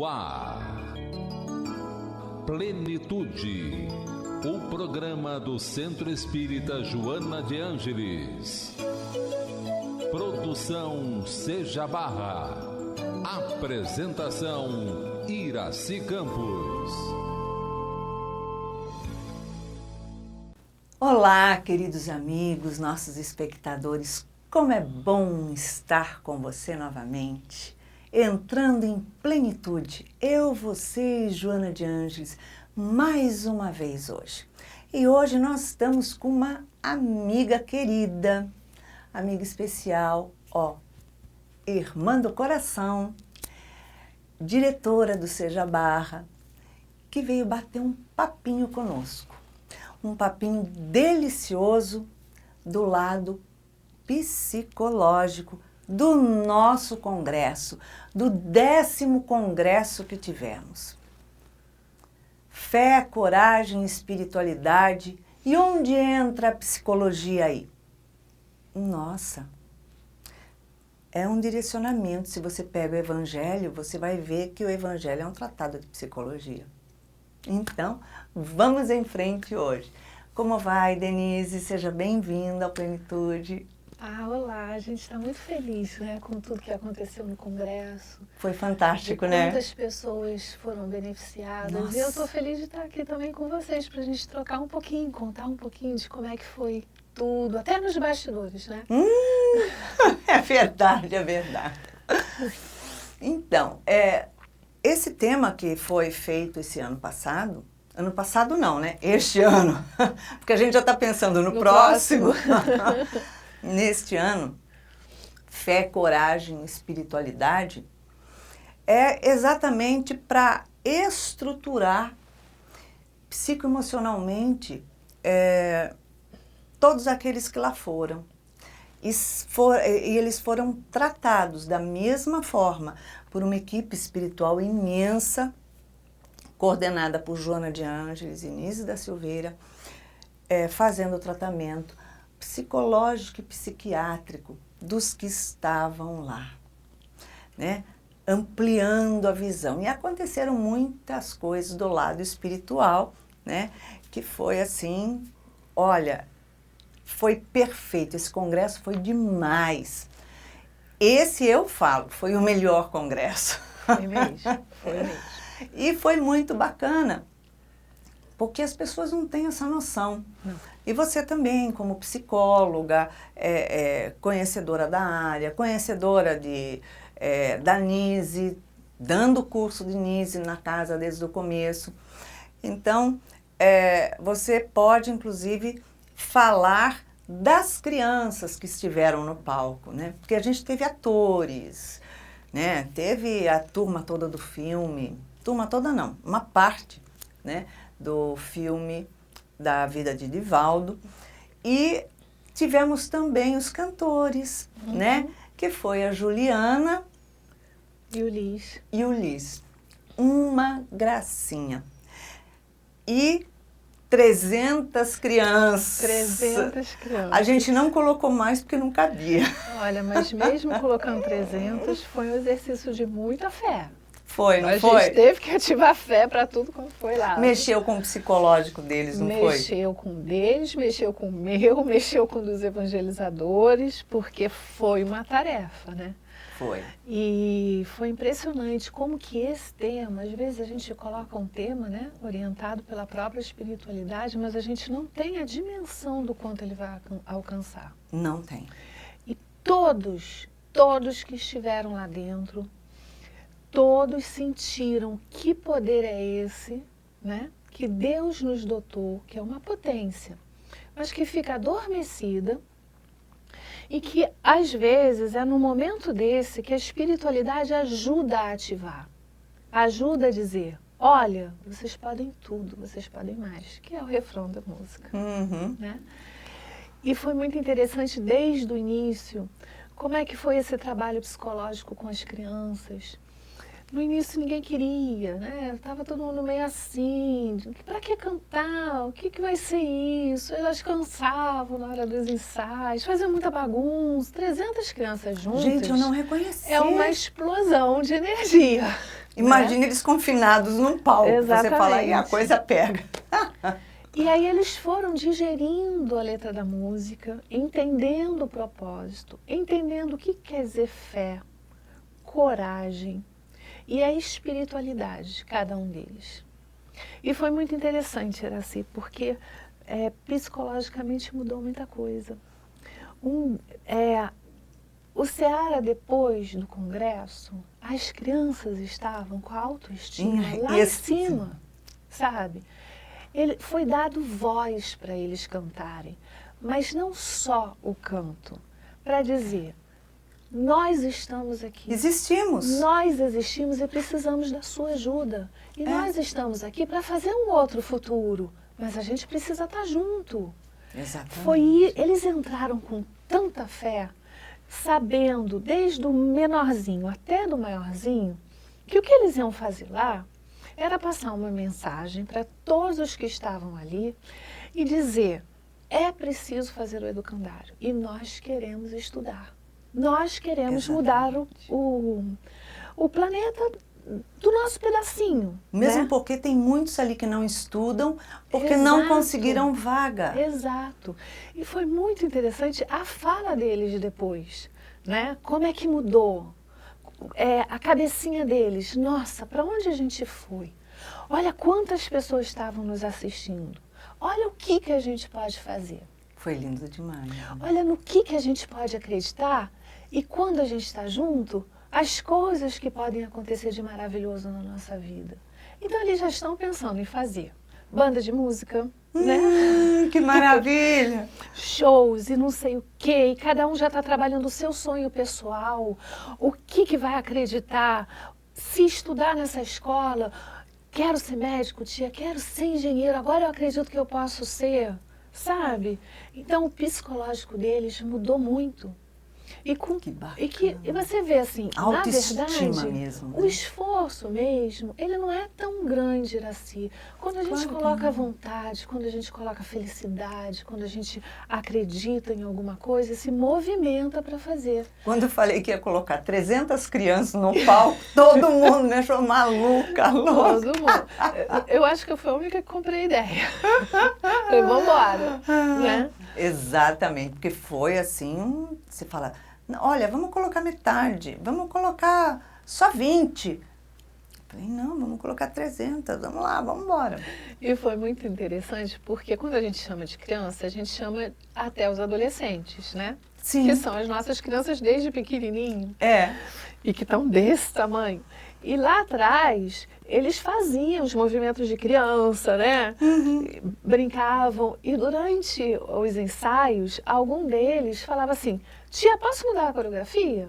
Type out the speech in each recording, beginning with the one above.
no ar. Plenitude, o programa do Centro Espírita Joana de Ângeles. Produção Seja Barra. Apresentação Iraci Campos. Olá, queridos amigos, nossos espectadores. Como é bom estar com você novamente, entrando em plenitude, eu, você e Joana de Ângeles, mais uma vez hoje. E hoje nós estamos com uma amiga querida, amiga especial, irmã do coração, diretora do Seja Barra, que veio bater um papinho conosco. Um papinho delicioso do lado psicológico do nosso congresso, do 10º congresso que tivemos. Fé, coragem, espiritualidade. E onde entra a psicologia aí? Nossa, é um direcionamento. Se você pega o Evangelho, você vai ver que o Evangelho é um tratado de psicologia. Então, vamos em frente hoje. Como vai, Denise? Seja bem-vinda ao Plenitude. Olá, a gente está muito feliz, né, com tudo que aconteceu no Congresso. Foi fantástico, né? Quantas pessoas foram beneficiadas. Nossa. E eu estou feliz de estar aqui também com vocês, para a gente trocar um pouquinho, contar um pouquinho de como é que foi tudo, até nos bastidores, né? É verdade, é verdade. Então, esse tema que foi feito esse ano passado não, né? Este ano, porque a gente já está pensando no próximo. Neste ano, fé, coragem, espiritualidade, é exatamente para estruturar psicoemocionalmente todos aqueles que lá foram. E eles foram tratados da mesma forma por uma equipe espiritual imensa, coordenada por Joana de Ângeles e Nise da Silveira, fazendo o tratamento psicológico e psiquiátrico dos que estavam lá, né? Ampliando a visão. E aconteceram muitas coisas do lado espiritual, né? Que foi assim, olha, foi perfeito. Esse congresso foi demais. Esse, eu falo, foi o melhor congresso. Foi mesmo, foi mesmo. E foi muito bacana, porque as pessoas não têm essa noção. Não. E você também, como psicóloga, conhecedora da área, conhecedora da Nise, dando o curso de Nise na casa desde o começo. Então, você pode, inclusive, falar das crianças que estiveram no palco, né? Porque a gente teve atores, né? Teve a turma toda do filme, turma toda não, uma parte, né, do filme da vida de Divaldo, e tivemos também os cantores, né, que foi a Juliana e o Liz. Uma gracinha. E 300 crianças. 300 crianças. A gente não colocou mais porque não cabia. Olha, mas mesmo colocando 300, foi um exercício de muita fé. Foi, não foi? A gente teve que ativar fé para tudo como foi lá. Mexeu com o psicológico deles, não foi? Mexeu com o deles, mexeu com o meu, mexeu com o dos evangelizadores, porque foi uma tarefa, né? Foi. E foi impressionante como que esse tema, às vezes a gente coloca um tema, né, orientado pela própria espiritualidade, mas a gente não tem a dimensão do quanto ele vai alcançar. Não tem. E todos que estiveram lá dentro, todos sentiram que poder é esse, né? Que Deus nos dotou, que é uma potência, mas que fica adormecida e que, às vezes, é no momento desse que a espiritualidade ajuda a ativar, ajuda a dizer, olha, vocês podem tudo, vocês podem mais, que é o refrão da música. Né? E foi muito interessante desde o início, como é que foi esse trabalho psicológico com as crianças. No início ninguém queria, né? Tava todo mundo meio assim, para que cantar? O que vai ser isso? Elas cansavam na hora dos ensaios, faziam muita bagunça, 300 crianças juntas. Gente, eu não reconheci. É uma explosão de energia. Imagina eles confinados num palco. Exatamente. Você fala, e a coisa pega. E aí eles foram digerindo a letra da música, entendendo o propósito, entendendo o que quer dizer fé, coragem e a espiritualidade de cada um deles. E foi muito interessante, Iracy, porque psicologicamente mudou muita coisa. O Ceará, depois do congresso, as crianças estavam com a autoestima lá em cima, sabe? Foi dado voz para eles cantarem, mas não só o canto, para dizer, nós estamos aqui. Existimos. Nós existimos e precisamos da sua ajuda. E nós estamos aqui para fazer um outro futuro, mas a gente precisa estar junto. Exatamente. Eles entraram com tanta fé, sabendo, desde o menorzinho até do maiorzinho, que o que eles iam fazer lá era passar uma mensagem para todos os que estavam ali e dizer, é preciso fazer o educandário e nós queremos estudar. Nós queremos mudar o planeta do nosso pedacinho. Mesmo né? porque tem muitos ali que não estudam, porque não conseguiram vaga. Exato. E foi muito interessante a fala deles depois, né? Como é que mudou? A cabecinha deles, nossa, para onde a gente foi? Olha quantas pessoas estavam nos assistindo. Olha o que a gente pode fazer. Foi lindo demais. Olha no que a gente pode acreditar e quando a gente está junto, as coisas que podem acontecer de maravilhoso na nossa vida. Então eles já estão pensando em fazer banda de música, né? Que maravilha! Shows e não sei o quê, e cada um já está trabalhando o seu sonho pessoal, o que vai acreditar, se estudar nessa escola, quero ser médico, tia, quero ser engenheiro, agora eu acredito que eu posso ser, sabe? Então o psicológico deles mudou muito. E você vê assim, na verdade, mesmo, né? o esforço mesmo, ele não é tão grande, Iracy. Quando a gente coloca vontade, quando a gente coloca felicidade, quando a gente acredita em alguma coisa, se movimenta para fazer. Quando eu falei que ia colocar 300 crianças no palco, todo mundo me achou maluca, louca. Todo mundo. Eu acho que eu fui a única que comprei a ideia. Falei, vambora, né? Exatamente, porque foi assim, você fala, olha, vamos colocar metade, vamos colocar só 20. Falei, não, vamos colocar 300, vamos lá, vamos embora. E foi muito interessante, porque quando a gente chama de criança, a gente chama até os adolescentes, né? Sim. Que são as nossas crianças desde pequenininho. E que estão desse tamanho. E lá atrás, eles faziam os movimentos de criança, né? Uhum. Brincavam. E durante os ensaios, algum deles falava assim, tia, posso mudar a coreografia?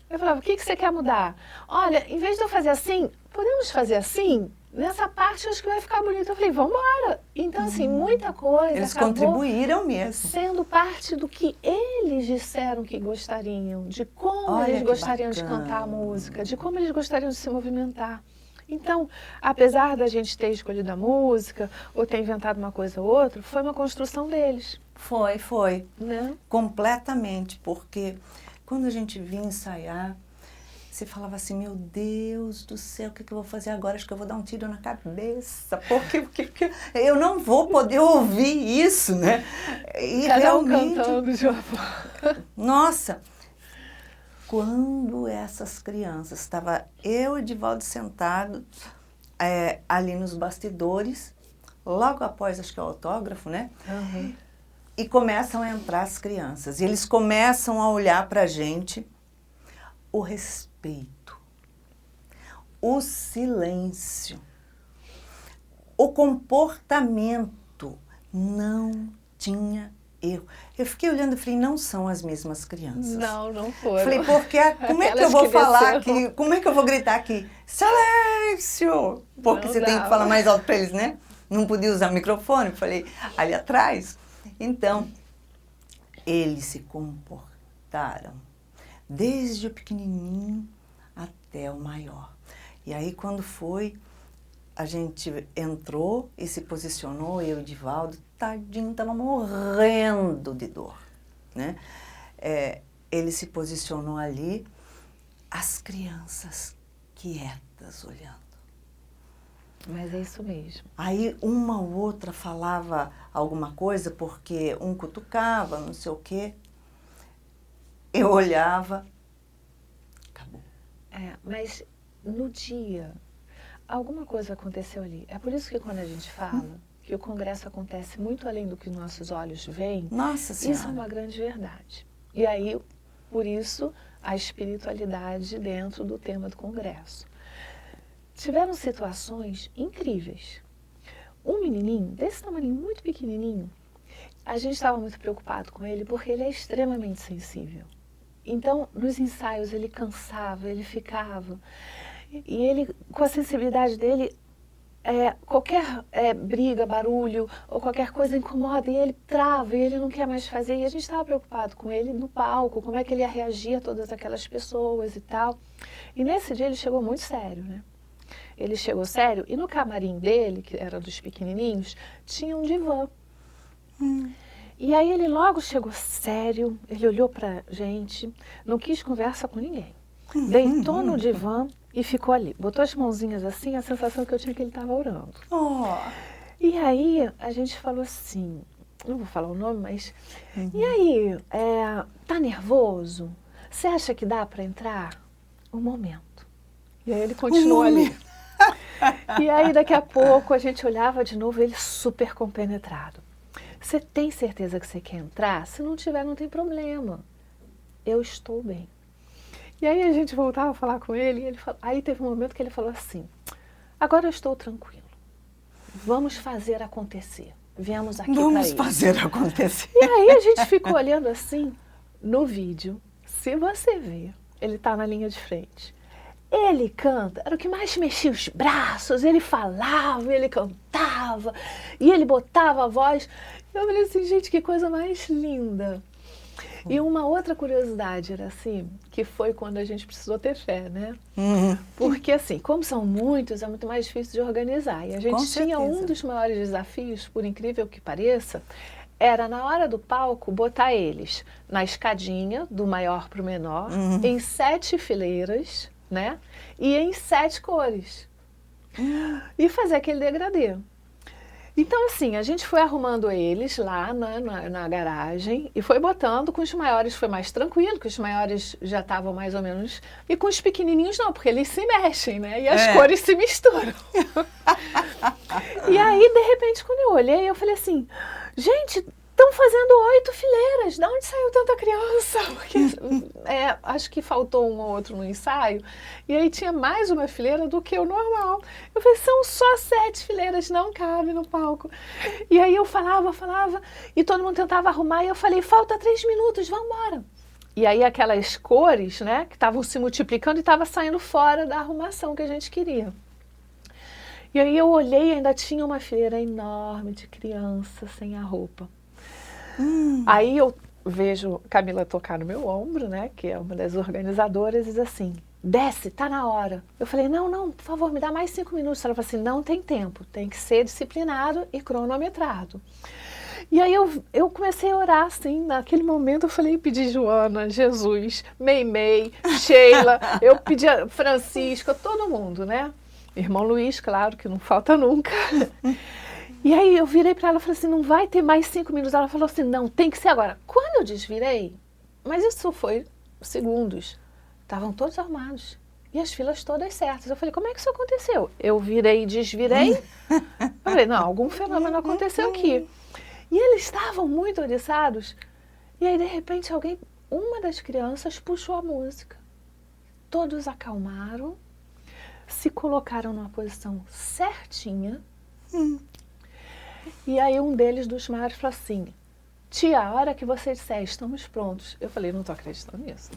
Eu falava, o que você quer mudar? Olha, em vez de eu fazer assim, podemos fazer assim? Nessa parte, eu acho que vai ficar bonito. Eu falei, vamos embora. Então, assim, muita coisa Eles acabou contribuíram mesmo. sendo parte do que eles disseram que gostariam, de como eles gostariam de cantar a música, de como eles gostariam de se movimentar. Então, apesar da gente ter escolhido a música, ou ter inventado uma coisa ou outra, foi uma construção deles. Foi. Né? Completamente, porque quando a gente vinha ensaiar, você falava assim, meu Deus do céu, o que eu vou fazer agora? Acho que eu vou dar um tiro na cabeça, porque eu não vou poder ouvir isso, né? E Cada realmente, um cantando de uma forma. Nossa, quando essas crianças, estava eu e Edivaldo sentados ali nos bastidores, logo após, acho que é o autógrafo, né? Uhum. E começam a entrar as crianças, e eles começam a olhar para a gente, o respeito, o silêncio, o comportamento, não tinha erro. Eu fiquei olhando e falei, não são as mesmas crianças. Não foram. Falei, porque como é que eu vou falar aqui? Como é que eu vou gritar aqui? Silêncio! Porque você tem que falar mais alto para eles, né? Não podia usar microfone. Falei, ali atrás. Então, eles se comportaram desde o pequenininho até o maior. E aí, quando foi, a gente entrou e se posicionou, eu e o Edivaldo, tadinho, estava morrendo de dor, né? Ele se posicionou ali, as crianças quietas olhando. Mas é isso mesmo. Aí uma ou outra falava alguma coisa, porque um cutucava, não sei o quê. Eu olhava, acabou. Mas no dia, alguma coisa aconteceu ali. É por isso que quando a gente fala que o congresso acontece muito além do que nossos olhos veem, Nossa Senhora. isso é uma grande verdade. E aí, por isso, a espiritualidade dentro do tema do congresso. Tiveram situações incríveis. Um menininho, desse tamanho, muito pequenininho, a gente estava muito preocupado com ele porque ele é extremamente sensível. Então, nos ensaios, ele cansava, ele ficava. E ele, com a sensibilidade dele, qualquer briga, barulho ou qualquer coisa incomoda e ele trava e ele não quer mais fazer. E a gente estava preocupado com ele no palco, como é que ele ia reagir a todas aquelas pessoas e tal. E nesse dia ele chegou muito sério, né? Ele chegou sério e no camarim dele, que era dos pequenininhos, tinha um divã. E aí ele logo chegou sério, ele olhou pra gente, não quis conversa com ninguém. Deitou no divã e ficou ali. Botou as mãozinhas assim, a sensação que eu tinha que ele estava orando. Oh. E aí a gente falou assim, não vou falar o nome, mas... E aí, tá nervoso? Você acha que dá para entrar? Um momento. E aí ele continuou ali. E aí daqui a pouco a gente olhava de novo, ele super compenetrado. Você tem certeza que você quer entrar? Se não tiver, não tem problema. Eu estou bem. E aí a gente voltava a falar com ele, e ele aí teve um momento que ele falou assim, agora eu estou tranquilo. Vamos fazer acontecer. Viemos aqui para isso. Vamos fazer acontecer. E aí a gente ficou olhando assim, no vídeo, se você ver, ele está na linha de frente. Ele canta, era o que mais mexia os braços, ele falava, ele cantava, e ele botava a voz. Eu falei assim, gente, que coisa mais linda. E uma outra curiosidade era assim, que foi quando a gente precisou ter fé, né? Porque assim, como são muitos, é muito mais difícil de organizar. E a gente tinha um dos maiores desafios, por incrível que pareça, era na hora do palco botar eles na escadinha, do maior para o menor, em 7 fileiras, né? E em 7 cores. E fazer aquele degradê. Então, assim, a gente foi arrumando eles lá na garagem e foi botando. Com os maiores foi mais tranquilo, que os maiores já estavam mais ou menos... E com os pequenininhos não, porque eles se mexem, né? E as cores se misturam. E aí, de repente, quando eu olhei, eu falei assim, gente, estão fazendo 8 fileiras, de onde saiu tanta criança? Porque acho que faltou um ou outro no ensaio, e aí tinha mais uma fileira do que o normal. Eu falei, são só 7 fileiras, não cabe no palco. E aí eu falava, e todo mundo tentava arrumar, e eu falei, falta 3 minutos, vamos embora. E aí aquelas cores, né, que estavam se multiplicando e estavam saindo fora da arrumação que a gente queria. E aí eu olhei e ainda tinha uma fileira enorme de crianças sem a roupa. Aí eu vejo Camila tocar no meu ombro, né, que é uma das organizadoras, e diz assim, desce, tá na hora. Eu falei, não, por favor, me dá mais 5 minutos. Ela falou assim, não tem tempo, tem que ser disciplinado e cronometrado. E aí eu comecei a orar, assim, naquele momento eu falei, pedi Joana, Jesus, Meimei, Sheila, eu pedi a Francisca, todo mundo, né? Irmão Luiz, claro, que não falta nunca. E aí eu virei para ela e falei assim, não vai ter mais 5 minutos. Ela falou assim, não, tem que ser agora. Quando eu desvirei, mas isso foi segundos, estavam todos armados. E as filas todas certas. Eu falei, como é que isso aconteceu? Eu virei e desvirei. Eu falei, não, algum fenômeno aconteceu aqui. E eles estavam muito oriçados. E aí, de repente, uma das crianças puxou a música. Todos acalmaram, se colocaram numa posição certinha. E aí um deles, dos maiores, falou assim, tia, a hora que você disser, estamos prontos. Eu falei, não estou acreditando nisso.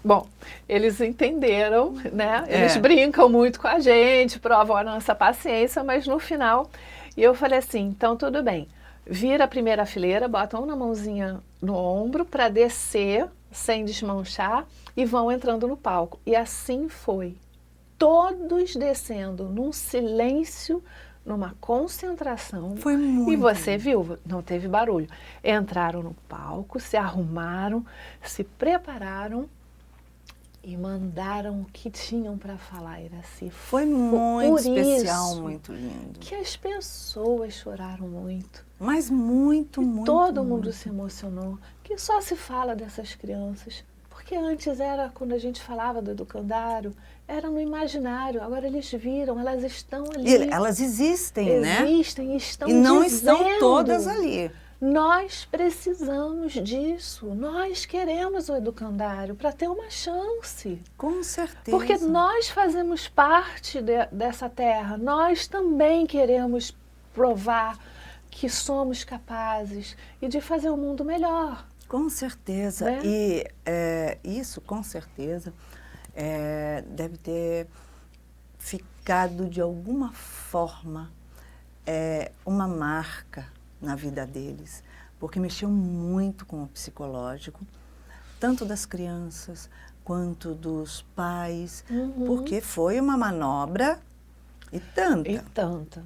Bom, eles entenderam, né? Eles brincam muito com a gente, provam a nossa paciência, mas no final, eu falei assim, então tudo bem. Vira a primeira fileira, botam uma mãozinha no ombro para descer, sem desmanchar, e vão entrando no palco. E assim foi. Todos descendo num silêncio, numa concentração. Foi muito. E você viu, não teve barulho. Entraram no palco, se arrumaram, se prepararam e mandaram o que tinham para falar, Iraci. Foi muito especial, muito lindo. Que as pessoas choraram muito. Mas muito, muito. Todo mundo se emocionou. Que só se fala dessas crianças. Porque antes era, quando a gente falava do educandário, era no imaginário. Agora eles viram, elas estão ali. E elas existem, né? Existem, estão e não dizendo, estão todas ali. Nós precisamos disso. Nós queremos o educandário para ter uma chance. Com certeza. Porque nós fazemos parte dessa terra. Nós também queremos provar que somos capazes e de fazer o mundo melhor. Com certeza. Né? E isso, com certeza, deve ter ficado de alguma forma uma marca na vida deles, porque mexeu muito com o psicológico, tanto das crianças quanto dos pais, porque foi uma manobra e tanta. E tanta.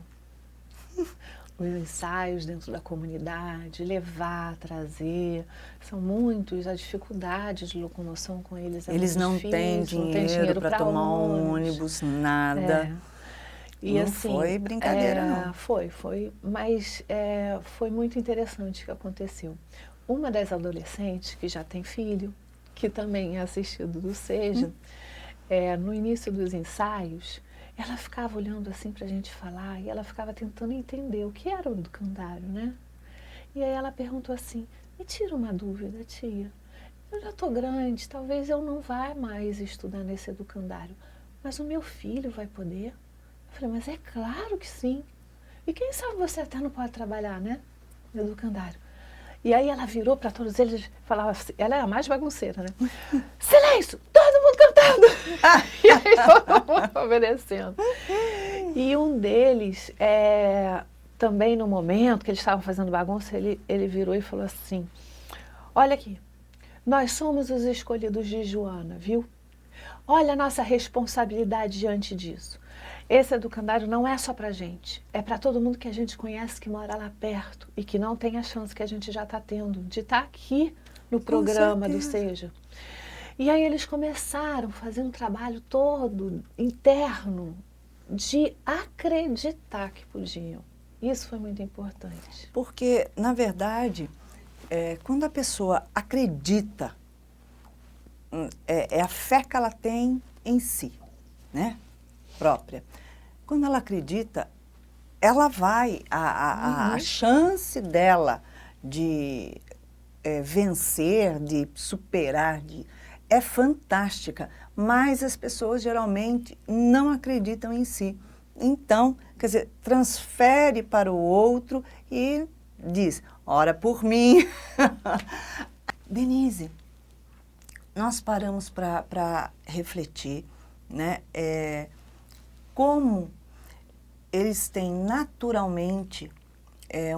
Os ensaios dentro da comunidade, levar, trazer, são muitos, as dificuldades de locomoção com eles é eles não difícil, têm dinheiro para tomar um ônibus, nada. E não assim, foi brincadeira, não. Foi, mas foi muito interessante o que aconteceu. Uma das adolescentes, que já tem filho, que também é assistido do SEJA, no início dos ensaios, ela ficava olhando assim para a gente falar e ela ficava tentando entender o que era o educandário, né? E aí ela perguntou assim, me tira uma dúvida, tia. Eu já estou grande, talvez eu não vá mais estudar nesse educandário, mas o meu filho vai poder? Eu falei, mas é claro que sim. E quem sabe você até não pode trabalhar, né? No educandário. E aí ela virou para todos eles e falava assim, ela é a mais bagunceira, né? Silêncio! Todo mundo cantando! E aí todo mundo obedecendo. E um deles, também no momento que eles estavam fazendo bagunça, ele virou e falou assim, olha aqui, nós somos os escolhidos de Joana, viu? Olha a nossa responsabilidade diante disso. Esse educandário não é só pra gente, é para todo mundo que a gente conhece, que mora lá perto e que não tem a chance que a gente já está tendo de estar aqui no programa do SEJA. E aí eles começaram a fazer um trabalho todo interno de acreditar que podiam. Isso foi muito importante. Porque, na verdade, quando a pessoa acredita, é a fé que ela tem em si, né? Própria. Quando ela acredita, ela vai, a chance dela de vencer, de superar, é fantástica, mas as pessoas geralmente não acreditam em si. Então, quer dizer, transfere para o outro e diz, ora por mim. Denise, nós paramos para refletir, né? Como eles têm naturalmente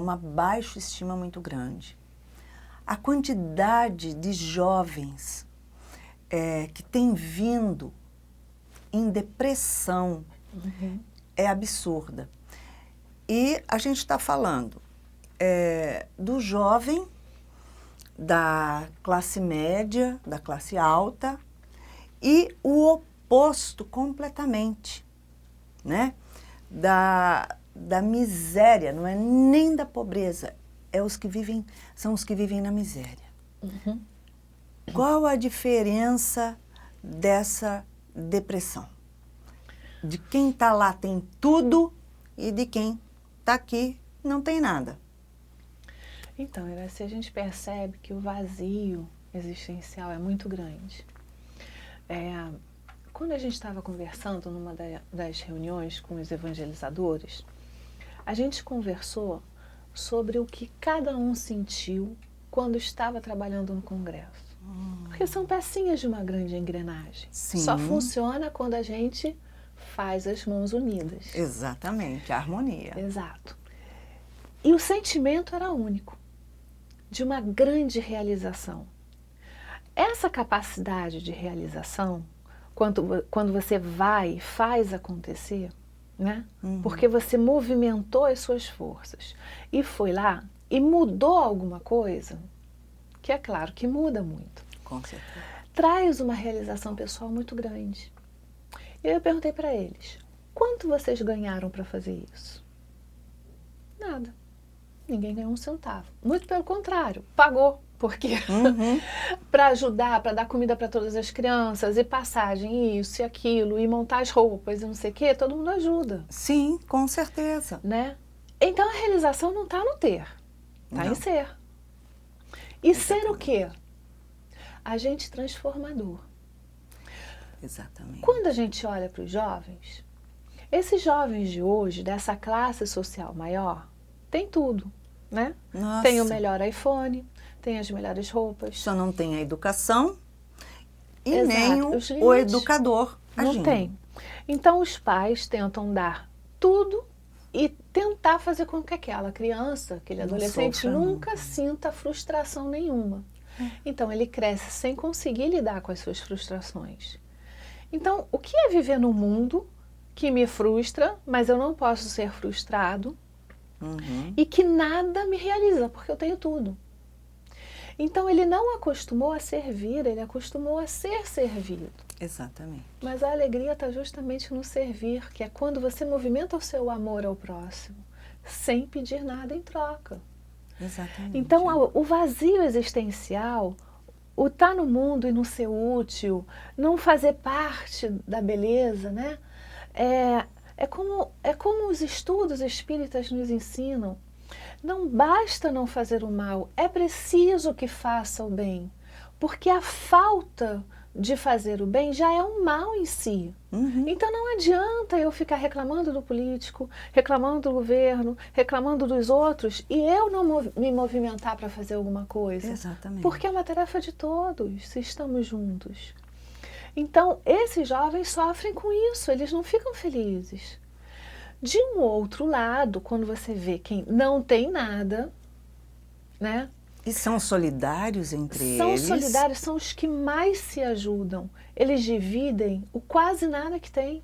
uma baixa estima muito grande. A quantidade de jovens que tem vindo em depressão é absurda. E a gente está falando do jovem, da classe média, da classe alta, e o oposto completamente, né? Da miséria, não é nem da pobreza, são os que vivem na miséria. Qual a diferença dessa depressão? De quem está lá tem tudo e de quem está aqui não tem nada. Então, Iraci, a gente percebe que o vazio existencial é muito grande. Quando a gente estava conversando numa das reuniões com os evangelizadores, a gente conversou sobre o que cada um sentiu quando estava trabalhando no congresso. Porque são pecinhas de uma grande engrenagem. Sim. Só funciona quando a gente faz as mãos unidas. Exatamente, a harmonia. Exato. E o sentimento era único, de uma grande realização. Essa capacidade de realização, quando você vai e faz acontecer, né? Porque você movimentou as suas forças e foi lá e mudou alguma coisa, que é claro que muda muito. Com certeza. traz uma realização pessoal muito grande. E eu perguntei para eles, quanto vocês ganharam para fazer isso? Nada. Ninguém ganhou um centavo. Muito pelo contrário, pagou. Porque para ajudar, para dar comida para todas as crianças, e passagem, isso e aquilo, e montar as roupas e não sei o quê, todo mundo ajuda. Sim, com certeza. Né? Então a realização não está no ter, está em ser. E ser o quê? Agente transformador. Exatamente. Quando a gente olha para os jovens, esses jovens de hoje, dessa classe social maior, tem tudo, né? Nossa. Tem o melhor iPhone, tem as melhores roupas. Só não tem a educação e Exato, nem o educador agindo. Não tem. Então os pais tentam dar tudo e tentar fazer com que aquela criança, aquele adolescente nunca sinta frustração nenhuma. Então ele cresce sem conseguir lidar com as suas frustrações. Então o que é viver num mundo que me frustra, mas eu não posso ser frustrado, e que nada me realiza, porque eu tenho tudo. Então ele não acostumou a servir, ele acostumou a ser servido. Exatamente. Mas a alegria está justamente no servir, que é quando você movimenta o seu amor ao próximo, sem pedir nada em troca. Exatamente. Então o vazio existencial, o estar no mundo e não ser útil, não fazer parte da beleza, né? É como os estudos espíritas nos ensinam. Não basta não fazer o mal, é preciso que faça o bem. Porque a falta de fazer o bem já é um mal em si. Então não adianta eu ficar reclamando do político, reclamando do governo, reclamando dos outros e eu não me movimentar para fazer alguma coisa. Exatamente. Porque é uma tarefa de todos, se estamos juntos. Então esses jovens sofrem com isso, eles não ficam felizes. De um outro lado, quando você vê quem não tem nada, né? E são solidários entre eles. São solidários, são os que mais se ajudam. Eles dividem o quase nada que tem.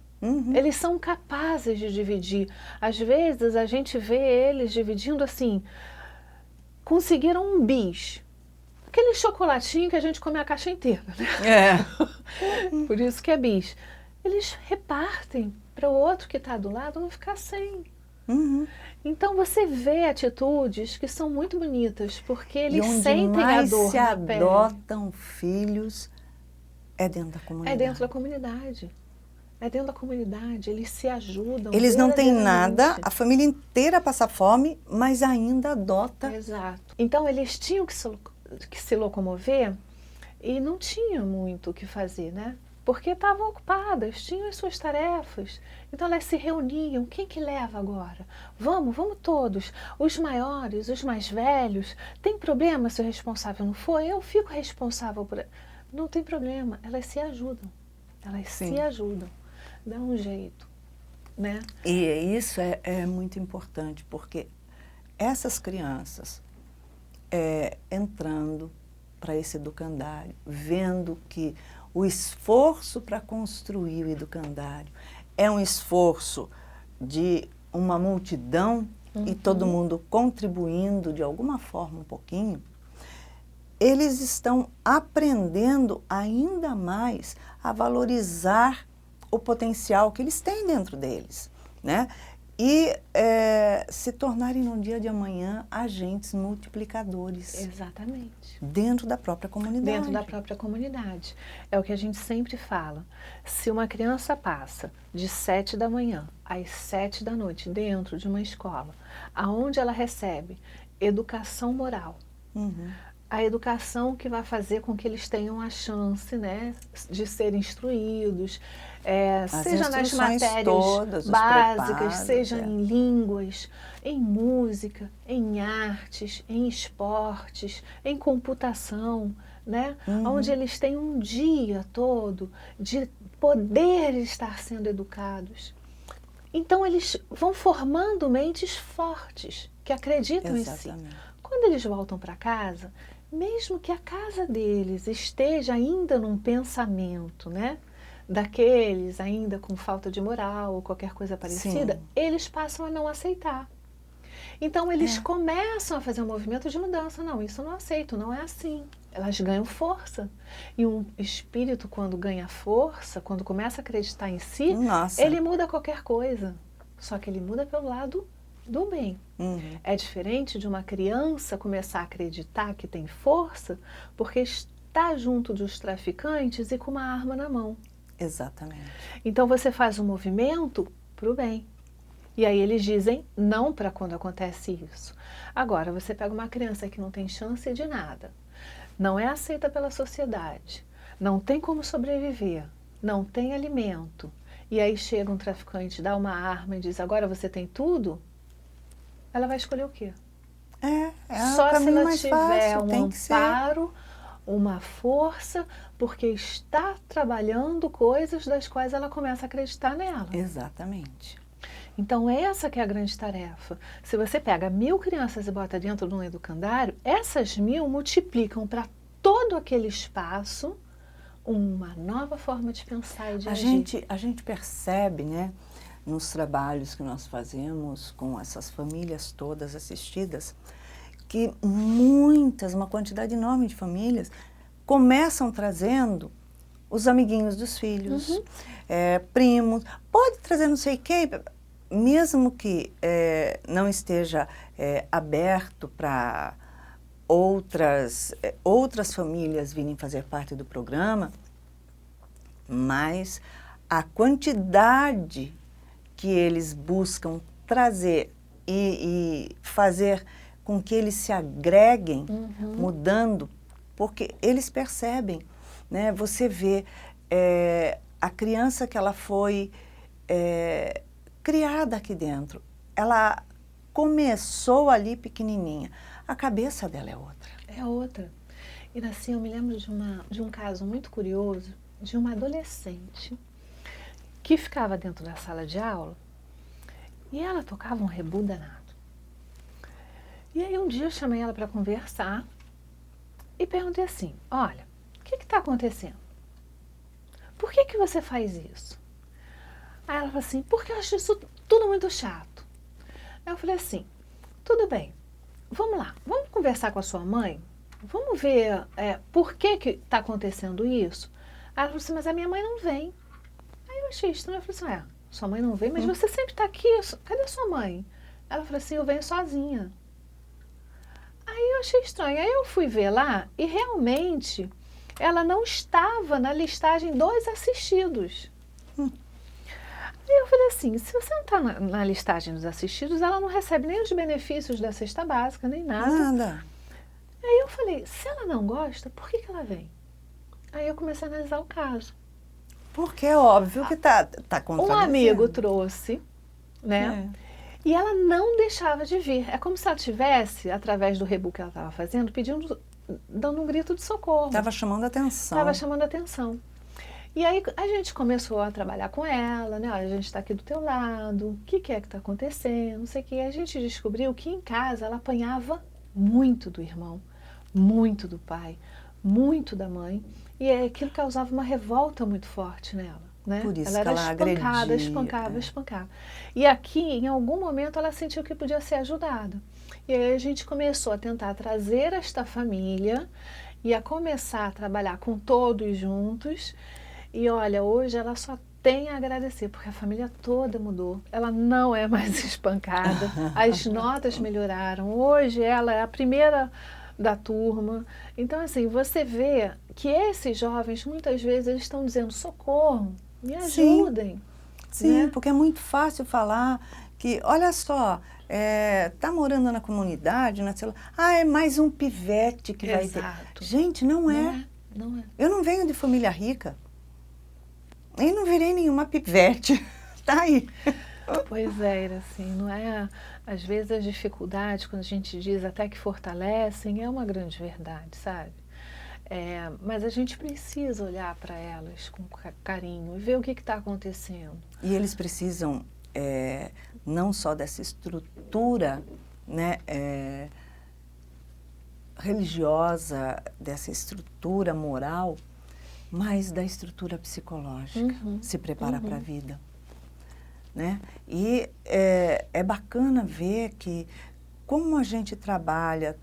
Eles são capazes de dividir. Às vezes a gente vê eles dividindo assim, conseguiram um bis. Aquele chocolatinho que a gente come a caixa inteira, né? Por isso que é bis. Eles repartem para o outro que está do lado não ficar sem. Então você vê atitudes que são muito bonitas, porque eles sentem a dor na pele. E onde mais se adotam filhos é dentro da comunidade. É dentro da comunidade. É dentro da comunidade, eles se ajudam. Eles não têm nada, a família inteira passa fome, mas ainda adota. Exato. Então eles tinham que se locomover e não tinham muito o que fazer, né? Porque estavam ocupadas, tinham as suas tarefas. Então elas se reuniam, quem que leva agora? Vamos todos. Os maiores, os mais velhos, tem problema se o responsável não for? Eu fico responsável por... Não tem problema, elas se ajudam. Elas se ajudam, dá um jeito, né? E isso é muito importante, porque essas crianças entrando para esse educandário, vendo que o esforço para construir o educandário é um esforço de uma multidão e todo mundo contribuindo de alguma forma um pouquinho, eles estão aprendendo ainda mais a valorizar o potencial que eles têm dentro deles, né? E se tornarem no dia de amanhã agentes multiplicadores. Exatamente. Dentro da própria comunidade. Dentro da própria comunidade. É o que a gente sempre fala. Se uma criança passa de 7 da manhã às 7 da noite dentro de uma escola, aonde ela recebe educação moral, a educação que vai fazer com que eles tenham a chance, né, de serem instruídos, seja nas matérias todas, básicas, seja em línguas, em música, em artes, em esportes, em computação, né, onde eles têm um dia todo de poder estar sendo educados. Então eles vão formando mentes fortes, que acreditam em si. Quando eles voltam para casa, mesmo que a casa deles esteja ainda num pensamento, né, daqueles ainda com falta de moral ou qualquer coisa parecida, eles passam a não aceitar. Então eles começam a fazer um movimento de mudança. Não, isso eu não aceito, não é assim. Elas ganham força. E um espírito, quando ganha força, quando começa a acreditar em si, Nossa. ele muda qualquer coisa. Só que ele muda pelo lado do bem. É diferente de uma criança começar a acreditar que tem força porque está junto dos traficantes e com uma arma na mão. Exatamente. Então você faz um movimento para o bem. E aí eles dizem não para quando acontece isso. Agora, você pega uma criança que não tem chance de nada, não é aceita pela sociedade, não tem como sobreviver, não tem alimento, e aí chega um traficante, dá uma arma e diz, agora você tem tudo, ela vai escolher o quê? Só se ela tiver um amparo, uma força, porque está trabalhando coisas das quais ela começa a acreditar nela. Exatamente. Então essa que é a grande tarefa. Se você pega 1000 crianças e bota dentro de um educandário, essas 1000 multiplicam para todo aquele espaço uma nova forma de pensar e de agir. A gente percebe, né, nos trabalhos que nós fazemos com essas famílias todas assistidas, que uma quantidade enorme de famílias começam trazendo os amiguinhos dos filhos, primos, pode trazer não sei quem, mesmo que não esteja aberto para outras famílias virem fazer parte do programa, mas a quantidade que eles buscam trazer e fazer com que eles se agreguem, mudando, porque eles percebem, né? Você vê a criança que ela foi criada aqui dentro, ela começou ali pequenininha, a cabeça dela é outra. É outra. E assim, eu me lembro de um caso muito curioso, de uma adolescente que ficava dentro da sala de aula e ela tocava um rebu danado. E aí um dia eu chamei ela para conversar e perguntei assim, olha, o que está acontecendo? Por que você faz isso? Aí ela falou assim, porque eu acho isso tudo muito chato. Aí eu falei assim, tudo bem, vamos lá, vamos conversar com a sua mãe? Vamos ver por que está acontecendo isso? Aí ela falou assim, mas a minha mãe não vem. Aí eu achei estranho, eu falei assim, sua mãe não vem, mas você sempre está aqui, cadê sua mãe? Ela falou assim, eu venho sozinha. Aí eu achei estranho, aí eu fui ver lá e realmente ela não estava na listagem dos assistidos. Aí eu falei assim, se você não está na listagem dos assistidos, ela não recebe nem os benefícios da cesta básica, nem nada. Nada. Aí eu falei, se ela não gosta, por que ela vem? Aí eu comecei a analisar o caso. Porque é óbvio que tá contradizendo. Um amigo trouxe, né? E ela não deixava de vir. É como se ela tivesse, através do rebu que ela estava fazendo, dando um grito de socorro. Estava chamando atenção. Estava chamando atenção. E aí a gente começou a trabalhar com ela, né? Olha, a gente está aqui do teu lado, o que é que está acontecendo, não sei o que. E a gente descobriu que em casa ela apanhava muito do irmão, muito do pai, muito da mãe. E aquilo causava uma revolta muito forte nela, né? Por isso ela era espancada, espancada. E aqui, em algum momento, ela sentiu que podia ser ajudada. E aí a gente começou a tentar trazer esta família e a começar a trabalhar com todos juntos. E olha, hoje ela só tem a agradecer, porque a família toda mudou. Ela não é mais espancada, as notas melhoraram. Hoje ela é a primeira da turma. Então, assim, você vê que esses jovens, muitas vezes, eles estão dizendo, socorro, me ajudem. Sim, né? porque é muito fácil falar que, olha só, tá morando na comunidade, é mais um pivete que vai ter. Gente, não é. Não é. Eu não venho de família rica. E não virei nenhuma pivete. Tá aí. Pois é, assim, não é... Às vezes as dificuldades, quando a gente diz até que fortalecem, é uma grande verdade, sabe? Mas a gente precisa olhar para elas com carinho e ver o que está acontecendo. E eles precisam não só dessa estrutura, né, religiosa, dessa estrutura moral, mas da estrutura psicológica, se preparar para a vida. Né? E é bacana ver que como a gente trabalha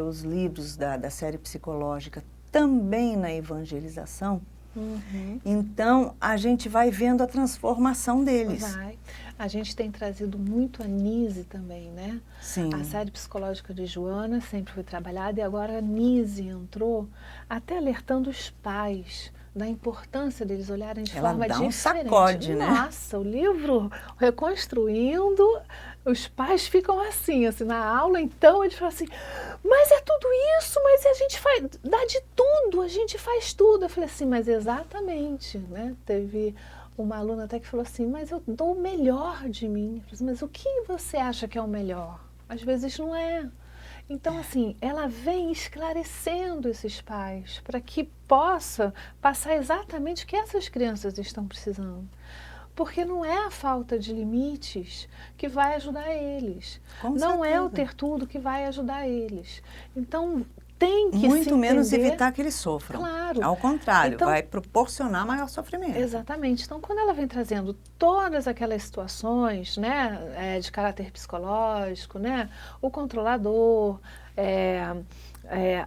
os livros da série psicológica também na evangelização, então a gente vai vendo a transformação deles. Vai. A gente tem trazido muito a Nise também, né? Sim. A série psicológica de Joana sempre foi trabalhada e agora a Nise entrou até alertando os pais da importância deles olharem de forma diferente. Ela dá um sacode, né? Nossa, o livro reconstruindo, os pais ficam assim na aula, então eles falam assim, mas é tudo isso, mas a gente dá de tudo, a gente faz tudo. Eu falei assim, mas exatamente, né? Teve uma aluna até que falou assim, mas eu dou o melhor de mim. Eu falei assim, mas o que você acha que é o melhor? Às vezes não é. Então, assim, ela vem esclarecendo esses pais para que possa passar exatamente o que essas crianças estão precisando. Porque não é a falta de limites que vai ajudar eles. Não é o ter tudo que vai ajudar eles. Então, tem que muito menos evitar que eles sofram. Claro. Ao contrário, então, vai proporcionar maior sofrimento. Exatamente. Então, quando ela vem trazendo todas aquelas situações, né, de caráter psicológico, né, o controlador,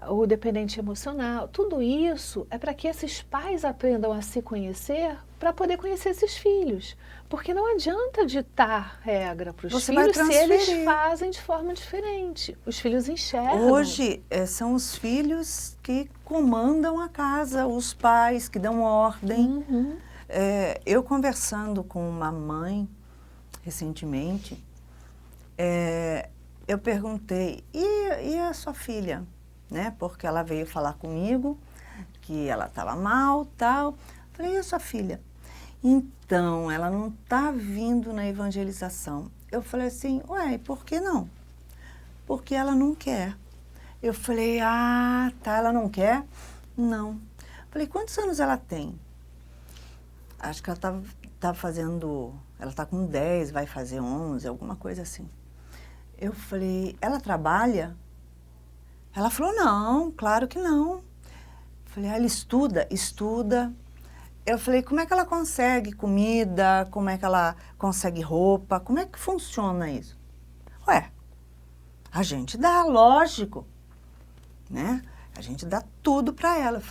o dependente emocional, tudo isso é para que esses pais aprendam a se conhecer para poder conhecer esses filhos. Porque não adianta ditar regra para os filhos se eles fazem de forma diferente. Os filhos enxergam. Hoje, são os filhos que comandam a casa, os pais que dão ordem. Eu conversando com uma mãe recentemente, eu perguntei, e a sua filha? Né? Porque ela veio falar comigo que ela estava mal, tal. Falei, e a sua filha? Então, ela não está vindo na evangelização. Eu falei assim, ué, e por que não? Porque ela não quer. Eu falei, ah, tá, ela não quer? Não. Falei, quantos anos ela tem? Acho que ela tá fazendo, ela está com 10, vai fazer 11, alguma coisa assim. Eu falei, ela trabalha? Ela falou, não, claro que não. Eu falei, ela estuda? Estuda. Eu falei, como é que ela consegue comida? Como é que ela consegue roupa? Como é que funciona isso? Ué, a gente dá, lógico, né? A gente dá tudo para ela.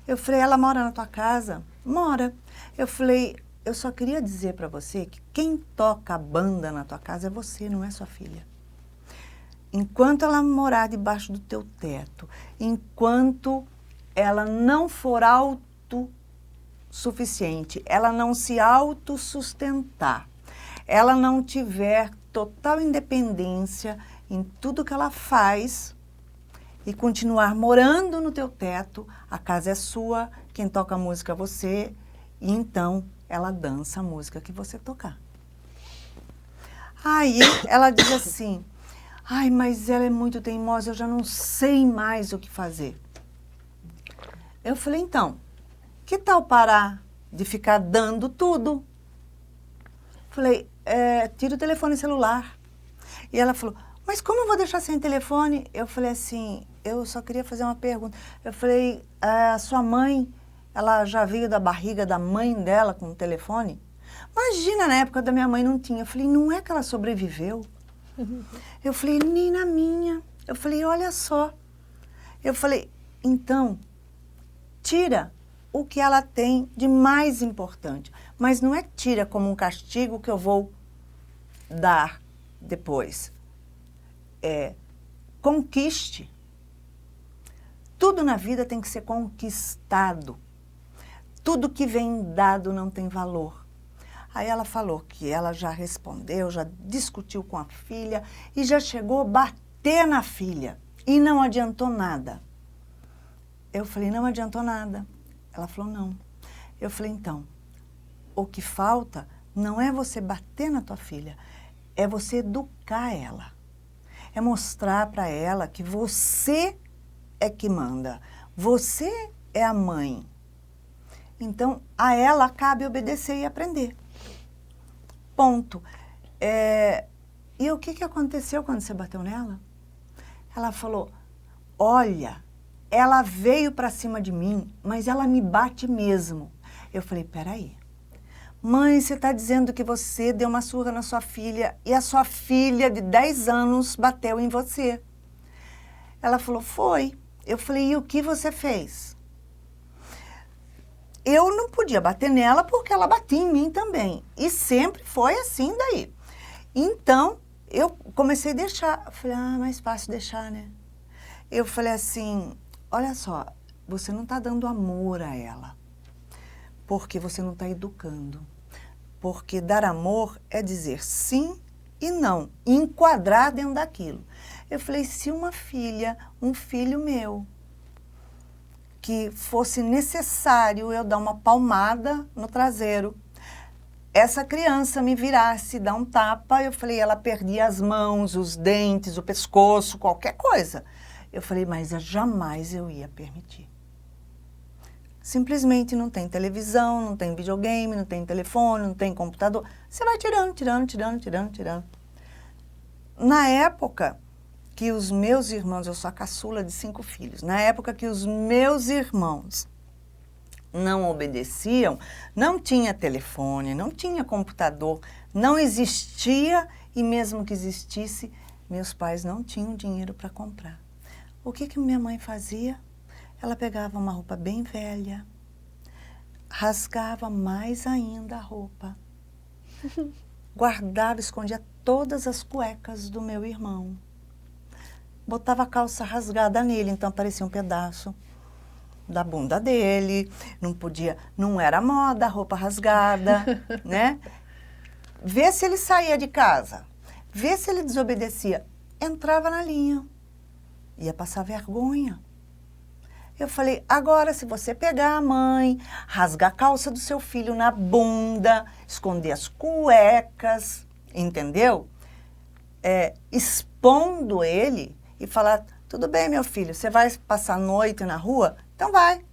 Eu falei, ela mora na tua casa? Mora. Eu falei, eu só queria dizer para você que quem toca a banda na tua casa é você, não é sua filha. Enquanto ela morar debaixo do teu teto, enquanto ela não for autossuficiente, ela não se autossustentar, ela não tiver total independência em tudo que ela faz e continuar morando no teu teto, a casa é sua, quem toca a música é você, e então ela dança a música que você tocar. Aí ela diz assim, ai, mas ela é muito teimosa, eu já não sei mais o que fazer. Eu falei, então, que tal parar de ficar dando tudo? Falei, tira o telefone celular. E ela falou, mas como eu vou deixar sem telefone? Eu falei assim, eu só queria fazer uma pergunta. Eu falei, a sua mãe, ela já veio da barriga da mãe dela com o telefone? Imagina, na época da minha mãe não tinha. Eu falei, não é que ela sobreviveu? Eu falei, nem na minha. Eu falei, olha só. Eu falei, então, tira o que ela tem de mais importante. Mas não é tira como um castigo que eu vou dar depois. Conquiste. Tudo na vida tem que ser conquistado. Tudo que vem dado não tem valor. Aí ela falou que ela já respondeu, já discutiu com a filha e já chegou a bater na filha. E não adiantou nada. Eu falei, não adiantou nada. Ela falou, não. Eu falei, então, o que falta não é você bater na tua filha, é você educar ela. É mostrar para ela que você é que manda. Você é a mãe. Então, a ela cabe obedecer e aprender. Ponto. E o que aconteceu quando você bateu nela? Ela falou, olha, ela veio para cima de mim, mas ela me bate mesmo. Eu falei, peraí, mãe, você está dizendo que você deu uma surra na sua filha e a sua filha de 10 anos bateu em você. Ela falou, foi. Eu falei, e o que você fez? Eu não podia bater nela porque ela batia em mim também. E sempre foi assim daí. Então, eu comecei a deixar. Eu falei, mais fácil deixar, né? Eu falei assim, olha só, você não está dando amor a ela. Porque você não está educando. Porque dar amor é dizer sim e não. Enquadrar dentro daquilo. Eu falei, se uma filha, um filho meu, que fosse necessário eu dar uma palmada no traseiro, essa criança me virasse, dar um tapa, eu falei, ela perdia as mãos, os dentes, o pescoço, qualquer coisa. Eu falei, mas jamais eu ia permitir. Simplesmente não tem televisão, não tem videogame, não tem telefone, não tem computador. Você vai tirando. Na época que os meus irmãos, eu sou a caçula de 5 filhos, na época que os meus irmãos não obedeciam, não tinha telefone, não tinha computador, não existia, e mesmo que existisse, meus pais não tinham dinheiro para comprar. O que minha mãe fazia? Ela pegava uma roupa bem velha, rasgava mais ainda a roupa, guardava, escondia todas as cuecas do meu irmão, botava a calça rasgada nele, então aparecia um pedaço da bunda dele, não era moda a roupa rasgada, né? Vê se ele saía de casa, vê se ele desobedecia, entrava na linha, ia passar vergonha. Eu falei, agora se você pegar a mãe, rasgar a calça do seu filho na bunda, esconder as cuecas, entendeu? Expondo ele e falar, tudo bem, meu filho, você vai passar a noite na rua? Então vai.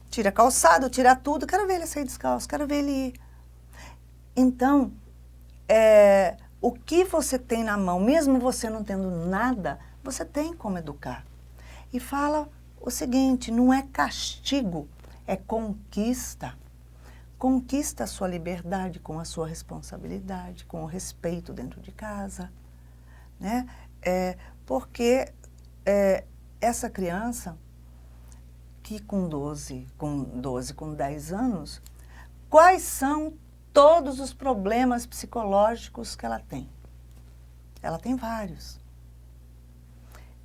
Tira calçado, tira tudo, quero ver ele sair descalço, quero ver ele ir. Então, o que você tem na mão, mesmo você não tendo nada, você tem como educar. E fala o seguinte, não é castigo, é conquista. Conquista a sua liberdade com a sua responsabilidade, com o respeito dentro de casa, né? Porque essa criança que com 10 anos, quais são todos os problemas psicológicos que ela tem? Ela tem vários.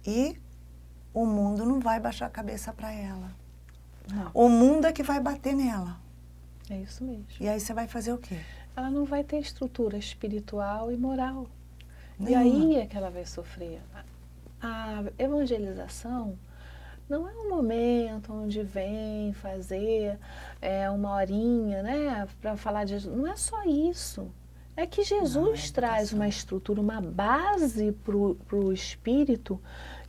E o mundo não vai baixar a cabeça para ela. Não. O mundo é que vai bater nela. É isso mesmo. E aí você vai fazer o quê? Ela não vai ter estrutura espiritual e moral. Não. E aí é que ela vai sofrer. A evangelização não é um momento onde vem fazer uma horinha, né, para falar de Jesus. Não é só isso. É que Jesus traz uma estrutura, uma base para o espírito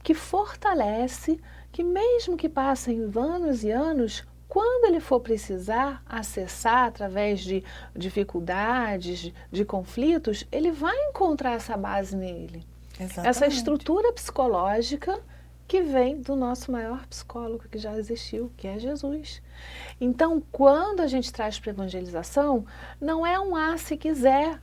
que fortalece, que mesmo que passem anos e anos, quando ele for precisar acessar através de dificuldades, de conflitos, ele vai encontrar essa base nele. Exatamente. Essa estrutura psicológica que vem do nosso maior psicólogo que já existiu, que é Jesus. Então, quando a gente traz para a evangelização, não é um se quiser.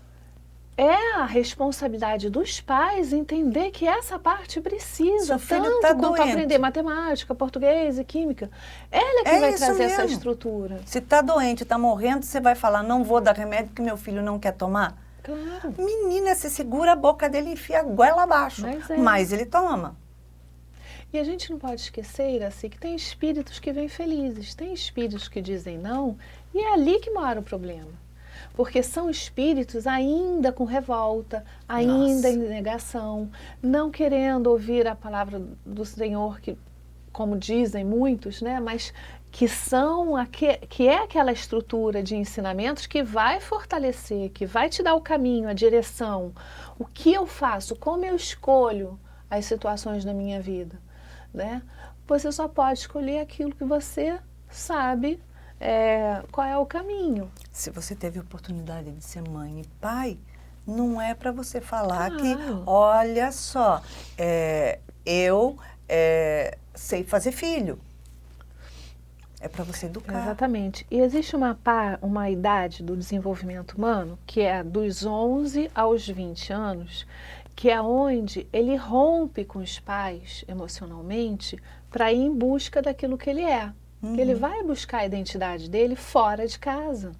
É a responsabilidade dos pais entender que essa parte precisa, tanto quanto aprender matemática, português e química. Ela é que vai trazer essa estrutura. Se está doente, está morrendo, você vai falar, não vou dar remédio que meu filho não quer tomar? Claro. Menina, você segura a boca dele e enfia a goela abaixo, mas ele toma. E a gente não pode esquecer, assim, que tem espíritos que vêm felizes, tem espíritos que dizem não, e é ali que mora o problema. Porque são espíritos ainda com revolta, ainda em negação, não querendo ouvir a palavra do Senhor, que, como dizem muitos, né, mas que que é aquela estrutura de ensinamentos que vai fortalecer, que vai te dar o caminho, a direção. O que eu faço, como eu escolho as situações da minha vida, né? Você só pode escolher aquilo que você sabe qual é o caminho. Se você teve a oportunidade de ser mãe e pai, não é para você falar que, olha só, eu sei fazer filho. É para você educar. Exatamente. E existe uma idade do desenvolvimento humano, que é dos 11 aos 20 anos, que é onde ele rompe com os pais emocionalmente para ir em busca daquilo que ele é. Ele vai buscar a identidade dele fora de casa.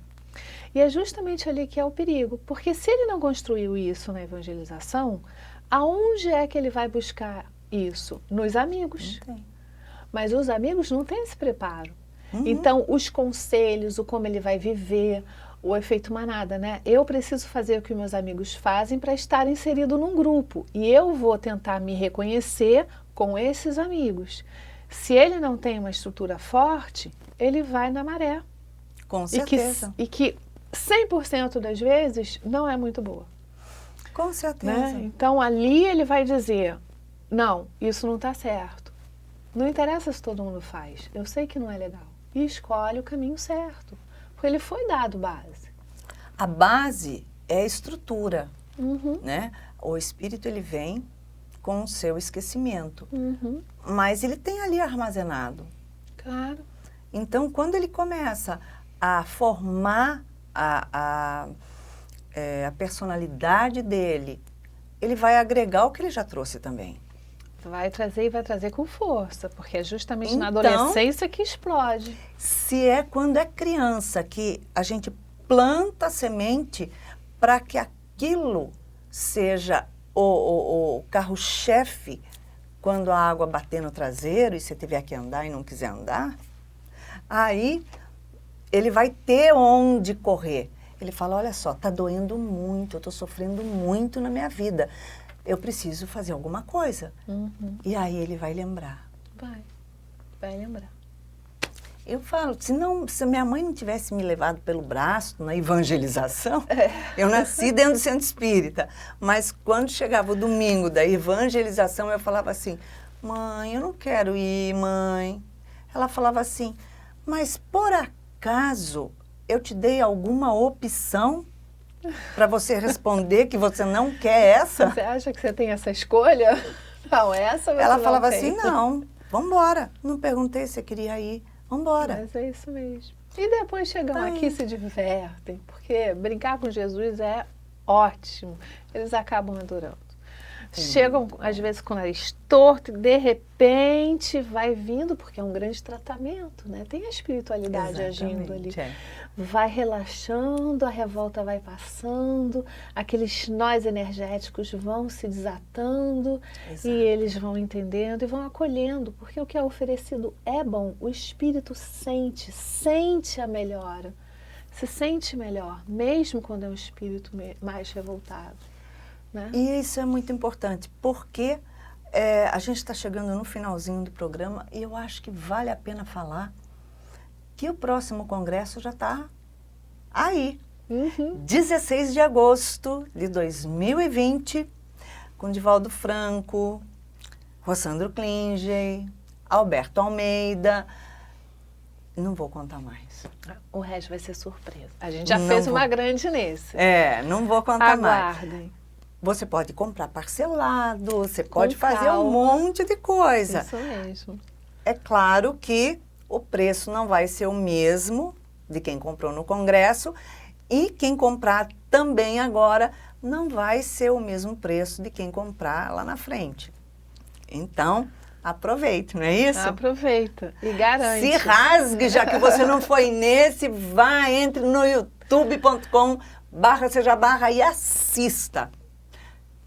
E é justamente ali que é o perigo, porque se ele não construiu isso na evangelização, aonde é que ele vai buscar isso? Nos amigos. Não tem. Mas os amigos não têm esse preparo. Então, os conselhos, o como ele vai viver, o efeito manada, né? Eu preciso fazer o que meus amigos fazem para estar inserido num grupo. E eu vou tentar me reconhecer com esses amigos. Se ele não tem uma estrutura forte, ele vai na maré. Com certeza. E que 100% das vezes não é muito boa. Com certeza. Né? Então, ali ele vai dizer, não, isso não está certo. Não interessa se todo mundo faz. Eu sei que não é legal. E escolhe o caminho certo. Porque ele foi dado base. A base é a estrutura, né? O espírito, ele vem com o seu esquecimento. Mas ele tem ali armazenado. Claro. Então, quando ele começa a formar a personalidade dele, ele vai agregar o que ele já trouxe também. Vai trazer e vai trazer com força, porque é justamente na Então, adolescência que explode. Se é quando é criança que a gente planta a semente para que aquilo seja o carro-chefe quando a água bater no traseiro e você tiver que andar e não quiser andar, aí ele vai ter onde correr. Ele fala, olha só, está doendo muito, eu estou sofrendo muito na minha vida. Eu preciso fazer alguma coisa. E aí ele vai lembrar. Vai lembrar. Eu falo, se minha mãe não tivesse me levado pelo braço na evangelização, eu nasci dentro do centro espírita. Mas quando chegava o domingo da evangelização, eu falava assim, mãe, eu não quero ir, mãe. Ela falava assim, mas por acaso eu te dei alguma opção para você responder que você não quer essa? Você acha que você tem essa escolha? Não, essa você Ela não falava tem. assim, não, vambora. Não perguntei se você queria ir, vambora. Mas é isso mesmo. E depois chegam aqui e se divertem, porque brincar com Jesus é ótimo. Eles acabam adorando. Chegam, às vezes, com o nariz torto e, de repente, vai vindo, porque é um grande tratamento, né? Tem a espiritualidade agindo ali. Vai relaxando, a revolta vai passando, aqueles nós energéticos vão se desatando e eles vão entendendo e vão acolhendo, porque o que é oferecido é bom. O espírito sente a melhora, se sente melhor, mesmo quando é um espírito mais revoltado. Né? E isso é muito importante, porque a gente está chegando no finalzinho do programa e eu acho que vale a pena falar que o próximo congresso já está aí. 16 de agosto de 2020, com Divaldo Franco, Rossandro Klinger, Alberto Almeida. Não vou contar mais. O resto vai ser surpresa. A gente já fez uma grande nesse. Não vou contar mais. Aguardem. Você pode comprar parcelado, você pode fazer um monte de coisa. Isso mesmo. É claro que o preço não vai ser o mesmo de quem comprou no congresso e quem comprar também agora não vai ser o mesmo preço de quem comprar lá na frente. Então, aproveite, não é isso? Aproveita e garante. Se rasgue, já que você não foi nesse, vá, entre no youtube.com/sejabarra e assista.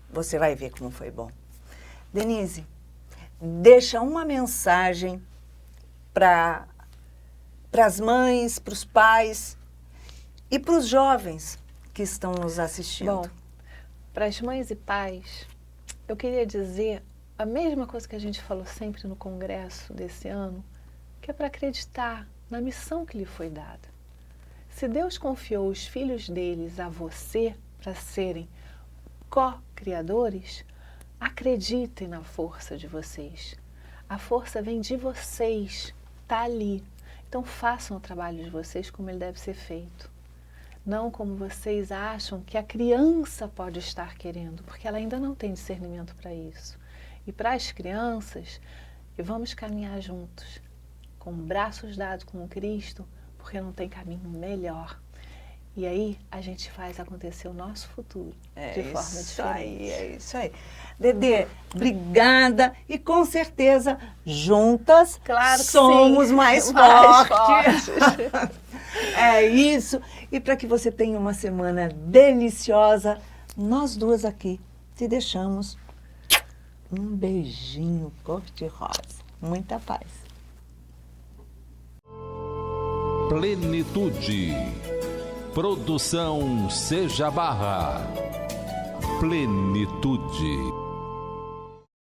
Você vai ver como foi bom. Denise, deixa uma mensagem para as mães, para os pais e para os jovens que estão nos assistindo. Bom, para as mães e pais, eu queria dizer a mesma coisa que a gente falou sempre no congresso desse ano, que é para acreditar na missão que lhe foi dada. Se Deus confiou os filhos deles a você para serem co-criadores, acreditem na força de vocês. A força vem de vocês, está ali. Então façam o trabalho de vocês como ele deve ser feito. Não como vocês acham que a criança pode estar querendo, porque ela ainda não tem discernimento para isso. E para as crianças, vamos caminhar juntos, com braços dados com o Cristo, porque não tem caminho melhor. E aí a gente faz acontecer o nosso futuro de forma diferente. É isso aí. Dedê, obrigada. E com certeza, juntas, Claro que somos sim. mais Mais fortes. É isso. E para que você tenha uma semana deliciosa, nós duas aqui te deixamos um beijinho cor-de-rosa. Muita paz. Plenitude. Produção Seja Barra. Plenitude.